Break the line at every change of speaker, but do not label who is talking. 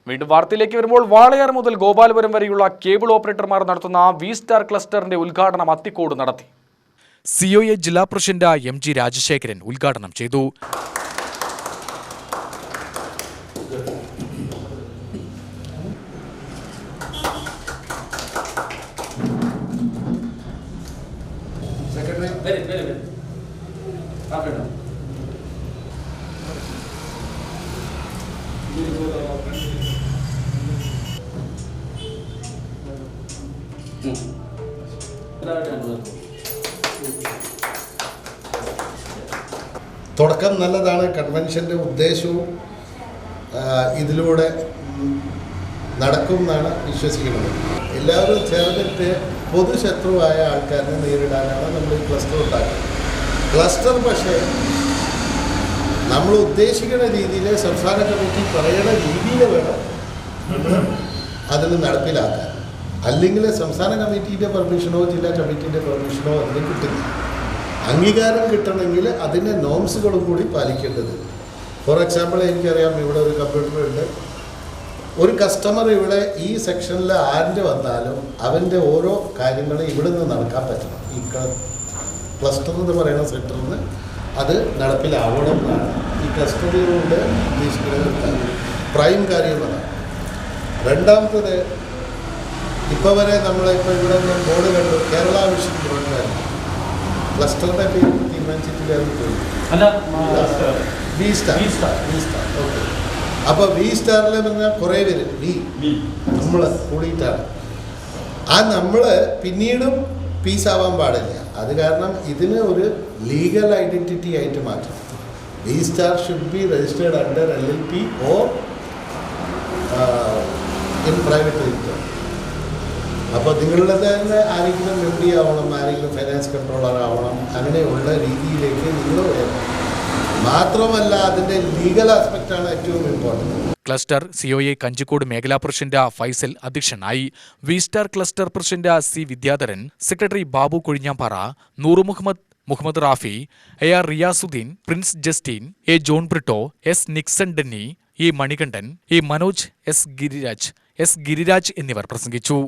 വീണ്ടും വാർത്തയിലേക്ക് വരുമ്പോൾ വാളയാർ മുതൽ ഗോപാലപുരം വരെയുള്ള കേബിൾ ഓപ്പറേറ്റർമാർ നടത്തുന്ന V-Star ക്ലസ്റ്ററിന്റെ ഉദ്ഘാടനം അത്തിക്കോട് നടത്തി. COA ജില്ലാ പ്രസിഡന്റ് MG രാജശേഖരൻ ഉദ്ഘാടനം ചെയ്തു.
തുടക്കം നല്ലതാണ്. കൺവെൻഷൻ്റെ ഉദ്ദേശവും ഇതിലൂടെ നടക്കും എന്നാണ് വിശ്വസിക്കുന്നത്. എല്ലാവരും ചേർന്നിട്ട് പൊതുശത്രുവായ ആൾക്കാരെ നേരിടാനാണ് നമ്മൾ ഈ ക്ലസ്റ്റർ ഉണ്ടാക്കുന്നത്. ക്ലസ്റ്റർ പക്ഷേ നമ്മൾ ഉദ്ദേശിക്കുന്ന രീതിയിൽ സംസ്ഥാന കമ്മിറ്റി പറയുന്ന രീതിയിൽ വേണം നമ്മൾ അതിന് നടപ്പിലാക്കാൻ. അല്ലെങ്കിൽ സംസ്ഥാന കമ്മിറ്റീൻ്റെ പെർമിഷനോ ജില്ലാ കമ്മിറ്റീൻ്റെ പെർമിഷനോ അതിന് കിട്ടില്ല. അംഗീകാരം കിട്ടണമെങ്കിൽ അതിൻ്റെ നോംസുകളും കൂടി പാലിക്കേണ്ടത്. ഫോർ എക്സാമ്പിൾ, എനിക്കറിയാം, ഇവിടെ ഒരു കമ്പ്യൂട്ടർ ഉണ്ട്. ഒരു കസ്റ്റമർ ഇവിടെ ഈ സെക്ഷനിൽ ആരുടെ വന്നാലും അവൻ്റെ ഓരോ കാര്യങ്ങളും ഇവിടെ നിന്ന് നടക്കാൻ പറ്റണം. ഈ ക്ലസ്റ്റർ എന്ന് പറയുന്ന സെക്ടറിൽ നിന്ന് അത് നടപ്പിലാവണം എന്നാണ് ഈ ക്ലസ്റ്ററിലൂടെ ഉദ്ദേശിക്കുന്നത്. പ്രൈം കാര്യം അതാണ്. രണ്ടാമത്തത്, ഇപ്പോൾ വരെ നമ്മളിപ്പോൾ ഇവിടെ ബോർഡ് കണ്ടു, കേരള വിഷൻ ബ്രോഡ്ബാൻഡ് ക്ലസ്റ്ററിൻ്റെ പേര് തീരുമാനിച്ചിട്ടില്ലായിരുന്നു. V-Star. ഓക്കെ. അപ്പോൾ V-Starൽ പറഞ്ഞാൽ കുറേ പേര് നമ്മൾ കൂടിയിട്ടാണ്. ആ നമ്മൾ പിന്നീടും പീസാവാൻ പാടില്ല. അത് കാരണം ഇതിന് ഒരു ലീഗൽ ഐഡൻറ്റിറ്റി ആയിട്ട് മാറ്റണം. V-Star should be registered under LLP or in private limited. അപ്പോൾ നിങ്ങളുടെ തന്നെ ആരെങ്കിലും MD ആവണം, ആരെങ്കിലും ഫൈനാൻസ് കൺട്രോളർ ആവണം, അങ്ങനെയുള്ള രീതിയിലേക്ക് നിങ്ങൾ വരണം. മാത്രമല്ല അതിൻ്റെ ലീഗൽ ആസ്പെക്റ്റാണ് ഏറ്റവും ഇമ്പോർട്ടൻറ്റ്.
ക്ലസ്റ്റർ COA കഞ്ചിക്കോട് മേഖലാ പ്രസിഡന്റ് ഫൈസൽ അധ്യക്ഷനായി. V-Star cluster president C Vidyadharan, secretary Babu Kozhinjampara, Noor Muhammad Rafi, AR Riyasudheen, Prince Justin, A John Britto, S Nixon Denny, E Manikandan, E Manoj, S Giriraj എന്നിവർ പ്രസംഗിച്ചു.